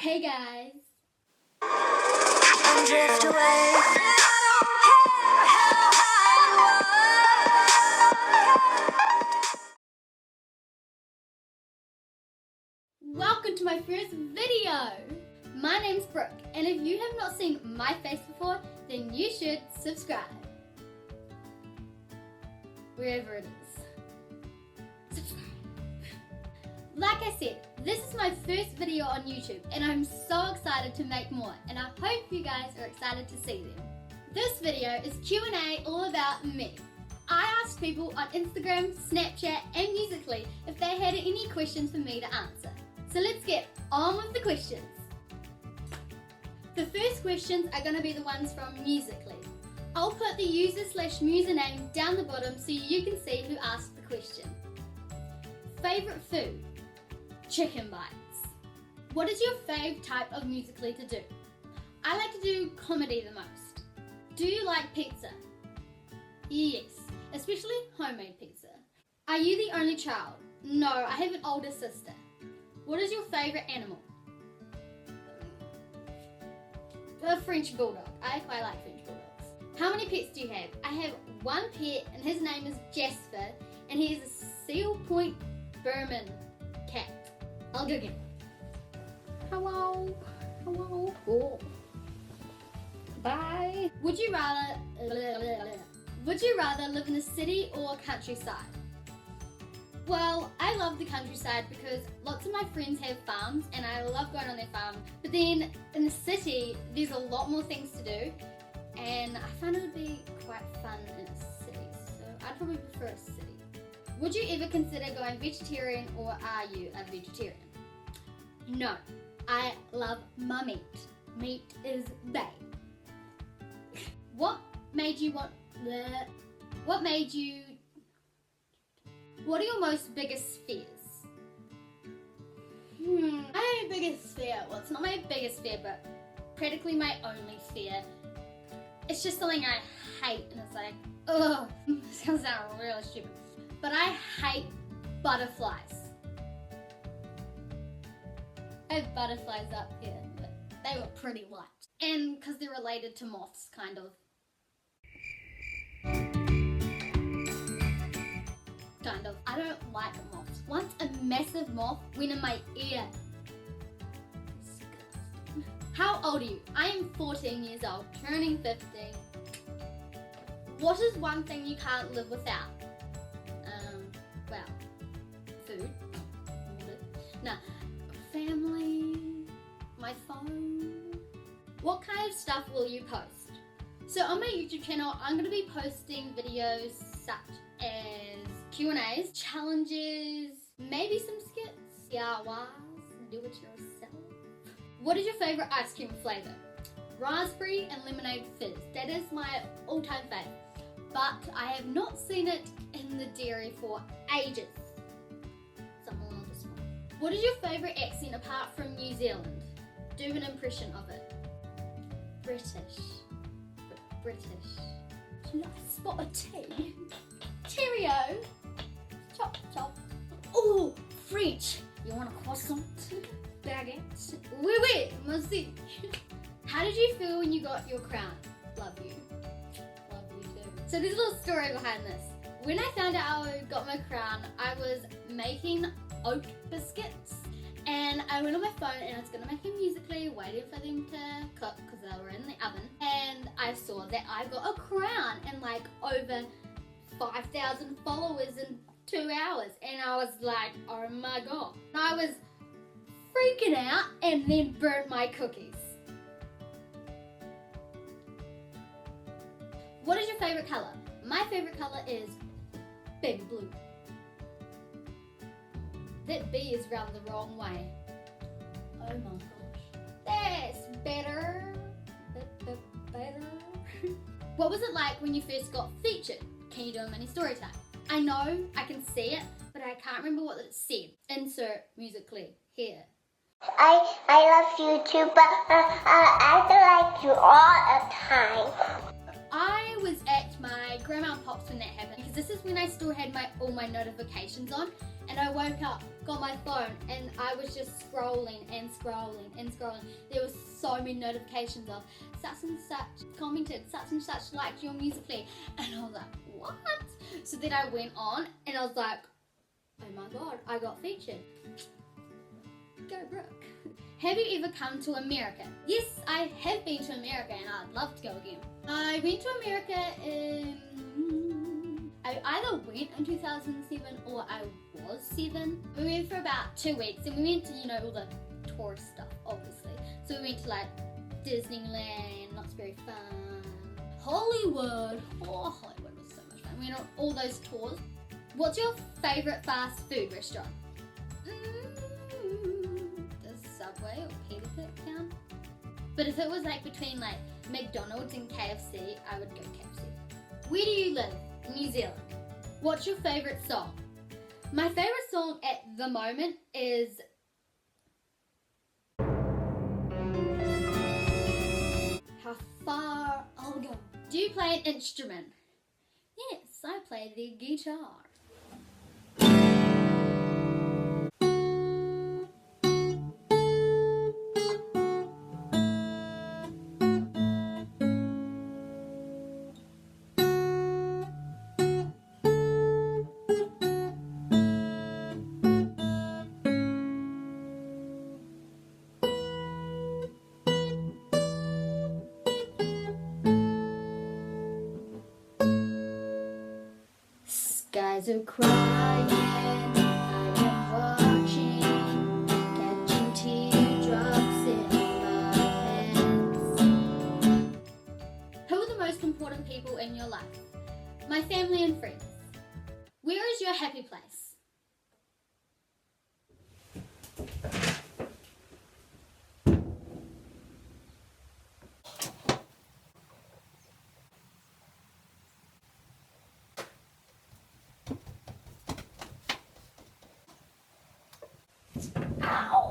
Hey guys! And drift away. Welcome to my first video! My name's Brooke, and if you have not seen my face before, then you should subscribe. Wherever it is. Subscribe. Like I said, this is my first video on YouTube, and I'm so excited to make more, and I hope you guys are excited to see them. This video is Q&A all about me. I asked people on Instagram, Snapchat, and Musical.ly if they had any questions for me to answer. So let's get on with the questions. The first questions are going to be the ones from Musical.ly. I'll put the user/username down the bottom so you can see who asked the question. Favourite food? Chicken bites. What is your fave type of Musical.ly to do? I like to do comedy the most. Do you like pizza? Yes, especially homemade pizza. Are you the only child? No, I have an older sister. What is your favourite animal? A French bulldog. I quite like French bulldogs. How many pets do you have? I have one pet and his name is Jasper and he is a Seal Point Berman cat. I'll go get him. Hello. Hello. Oh. Bye. Would you rather live in the city or countryside? Well, I love the countryside because lots of my friends have farms and I love going on their farm. But then in the city, there's a lot more things to do and I find it would be quite fun in a city. So I'd probably prefer a city. Would you ever consider going vegetarian or are you a vegetarian? No, I love my meat. Meat is bae. What are your most biggest fears? My biggest fear, well it's not my biggest fear, but practically my only fear. It's just something I hate and it's like, ugh, this comes sound really stupid. But I hate butterflies. I have butterflies up here, but they were pretty light. And because they're related to moths, kind of. I don't like moths. Once a massive moth went in my ear. Disgusting. How old are you? I am 14 years old, turning 15. What is one thing you can't live without? Well, food. No, family, my phone. What kind of stuff will you post? So on my YouTube channel, I'm going to be posting videos such as Q&As, challenges, maybe some skits, DIYs, do it yourself. What is your favourite ice cream flavour? Raspberry and lemonade fizz. That is my all-time favourite. But I have not seen it in the dairy for ages. Something along this one. What is your favourite accent apart from New Zealand? Do an impression of it. British. Can I spot a T? Cheerio. Chop, chop. Oh, French. You want a croissant? Baguette? Oui, merci. How did you feel when you got your crown? Love you. Love you too. So there's a little story behind this. When I found out I got my crown, I was making oat biscuits. And I went on my phone and I was going to make a Musical.ly, waiting for them to cook because they were in the oven. And I saw that I got a crown and like over 5,000 followers in 2 hours. And I was like, oh my god. And I was freaking out and then burnt my cookies. What is your favourite colour? My favourite colour is big blue. That B is round the wrong way. Oh my gosh. That's better. Better. What was it like when you first got featured? Can you do a mini story time? I know, I can see it, but I can't remember what it said. Insert Musical.ly here. I love you too, but I don't like you all the time. I was at my grandma and pops when that happened because this is when I still had all my notifications on and I woke up got my phone and I was just scrolling and scrolling and scrolling. There was so many notifications of such and such commented, such and such liked your Musical.ly, and I was like, what? So then I went on and I was like, oh my god, I got featured. Go Brooke. Have you ever come to America? Yes, I have been to America and I'd love to go again. I went to America I either went in 2007 or I was 7. We went for about 2 weeks and we went to, all the tourist stuff, obviously. So we went to like Disneyland, that's very fun. Hollywood, Hollywood was so much fun. We went on all those tours. What's your favourite fast food restaurant? Does Subway or Pita Pit count? But if it was like between like McDonald's and KFC, I would go KFC. Where do you live? New Zealand. What's your favourite song? My favourite song at the moment is How Far I'll Go. Do you play an instrument? Yes, I play the guitar. Skies are crying, I am watching, catching teardrops in my pants. Who are the most important people in your life? My family and friends. Where is your happy place? Ow!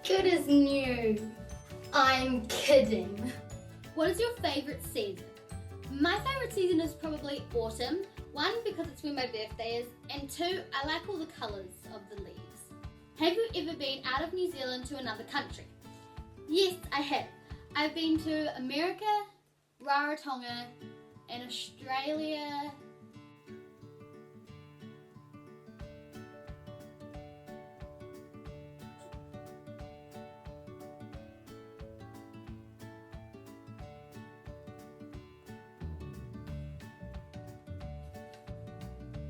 Good as new. I'm kidding. What is your favourite season? My favourite season is probably autumn. 1, because it's when my birthday is, and 2, I like all the colours of the leaves. Have you ever been out of New Zealand to another country? Yes, I have. I've been to America, Rarotonga, and Australia.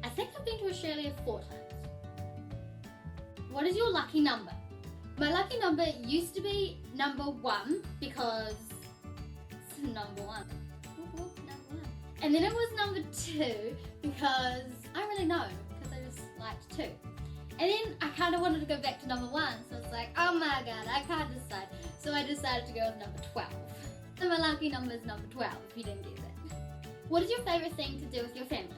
I think I've been to Australia 4 times. What is your lucky number? My lucky number used to be number 1 because it's number 1. And then it was number 2 because I don't really know, because I just liked 2. And then I kind of wanted to go back to number 1, so it's like, oh my god, I can't decide. So I decided to go with number 12. So my lucky number is number 12, if you didn't get that. What is your favourite thing to do with your family?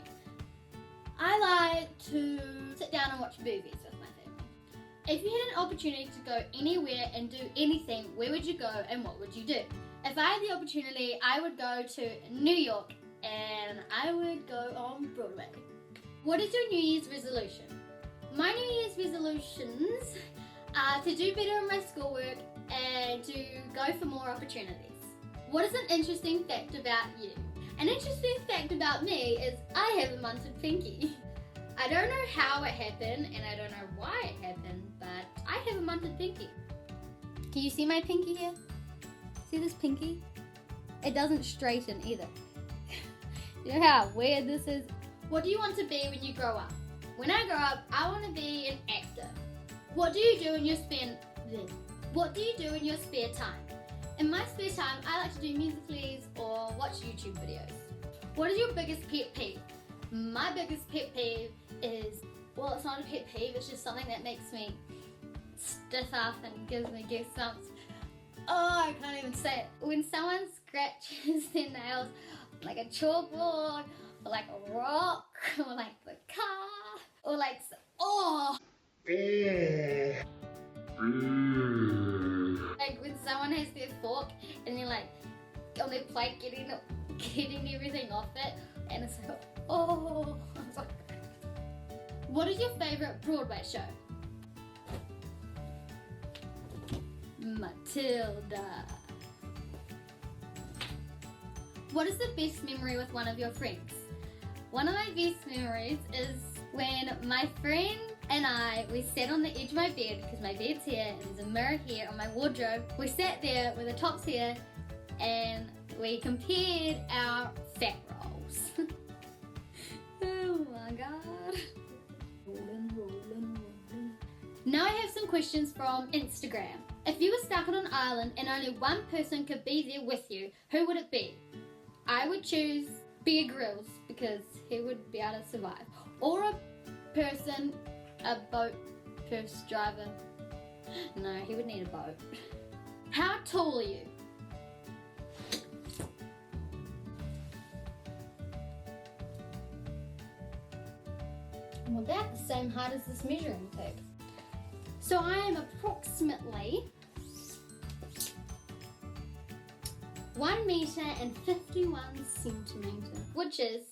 I like to sit down and watch movies with my family. If you had an opportunity to go anywhere and do anything, where would you go and what would you do? If I had the opportunity, I would go to New York and I would go on Broadway. What is your New Year's resolution? My New Year's resolutions are to do better in my schoolwork and to go for more opportunities. What is an interesting fact about you? An interesting fact about me is I have a munted pinky. I don't know how it happened and I don't know why it happened, but I have a munted pinky. Can you see my pinky here? See this pinky? It doesn't straighten either. You know how weird this is? What do you want to be when you grow up? When I grow up, I want to be an actor. What do you do in your spare time? In my spare time, I like to do Musical.lys or watch YouTube videos. What is your biggest pet peeve? My biggest pet peeve is, well, it's not a pet peeve, it's just something that makes me stiff up and gives me goosebumps. Oh, I can't even say it. When someone scratches their nails like a chalkboard, or like a rock, or like the car, or like, oh! Like when someone has their fork and they're like on their plate getting everything off it, and it's like, oh! I was like, what is your favourite Broadway show? Matilda. What is the best memory with one of your friends? One of my best memories is when my friend and we sat on the edge of my bed, because my bed's here and there's a mirror here on my wardrobe. We sat there with the tops here and we compared our fat rolls. Oh my god. Rolling. Now I have some questions from Instagram. If you were stuck on an island and only one person could be there with you, who would it be? I would choose Bear Grylls because he would be able to survive. Or a boat driver. No, he would need a boat. How tall are you? I'm about the same height as this measuring tape. So I am approximately 1 meter and 51 centimeters, which is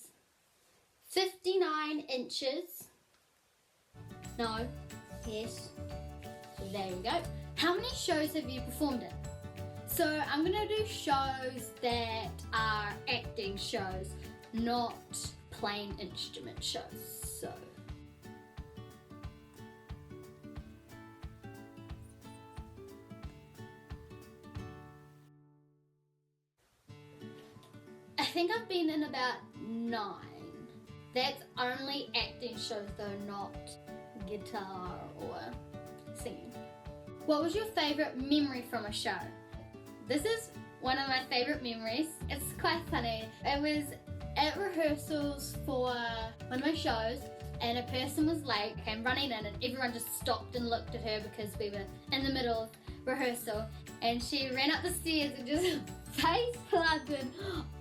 59 inches. No, yes, there we go. How many shows have you performed in? So I'm gonna do shows that are acting shows, not plain instrument shows. So I think I've been in about 9. That's only acting shows though, not guitar or singing. What was your favourite memory from a show? This is one of my favourite memories. It's quite funny. It was at rehearsals for one of my shows and a person was late, came running in, and everyone just stopped and looked at her because we were in the middle of rehearsal, and she ran up the stairs and just face planted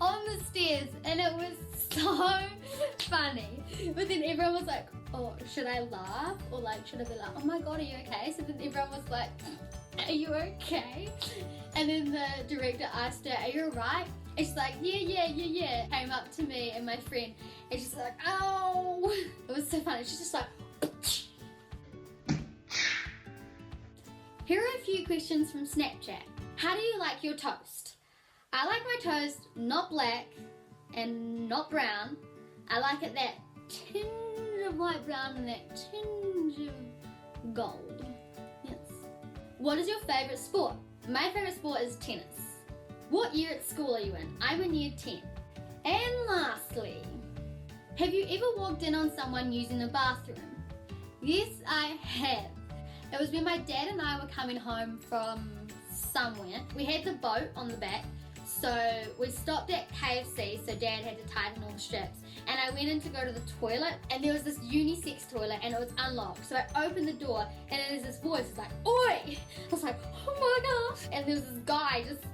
on the stairs, and it was so funny. But then everyone was like, oh, should I laugh? Or like, should I be like, oh my god, are you okay? So then everyone was like, are you okay? And then the director asked her, are you alright? And she's like, yeah. Came up to me and my friend, and she's like, oh. It was so funny. She's just like, here are a few questions from Snapchat. How do you like your toast? I like my toast not black and not brown. I like it that tinge of light brown and that tinge of gold. Yes. What is your favourite sport? My favourite sport is tennis. What year at school are you in? I'm in year 10. And lastly, have you ever walked in on someone using the bathroom? Yes, I have. It was when my dad and I were coming home from somewhere. We had the boat on the back, so we stopped at KFC, so Dad had to tighten all the straps. And I went in to go to the toilet, and there was this unisex toilet, and it was unlocked. So I opened the door, and there's this voice, it's like, oi! I was like, oh my gosh! And there was this guy just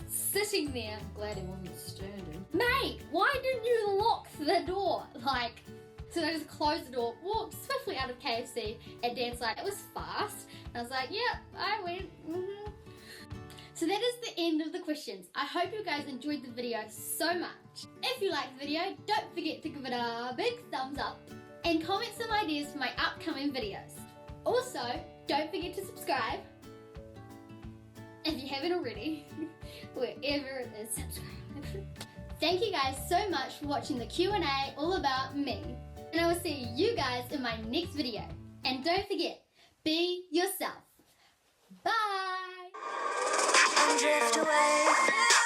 sitting there. I'm glad he wasn't standing. Mate, why didn't you lock the door? Like, so I just closed the door, walked swiftly out of KFC, and Dad's like, it was fast. And I was like, yep, I went, So that is the end of the questions. I hope you guys enjoyed the video so much. If you liked the video, don't forget to give it a big thumbs up and comment some ideas for my upcoming videos. Also, don't forget to subscribe if you haven't already, wherever it is, subscribe. Thank you guys so much for watching the Q&A all about me. And I will see you guys in my next video. And don't forget, be yourself. Bye! Drift away.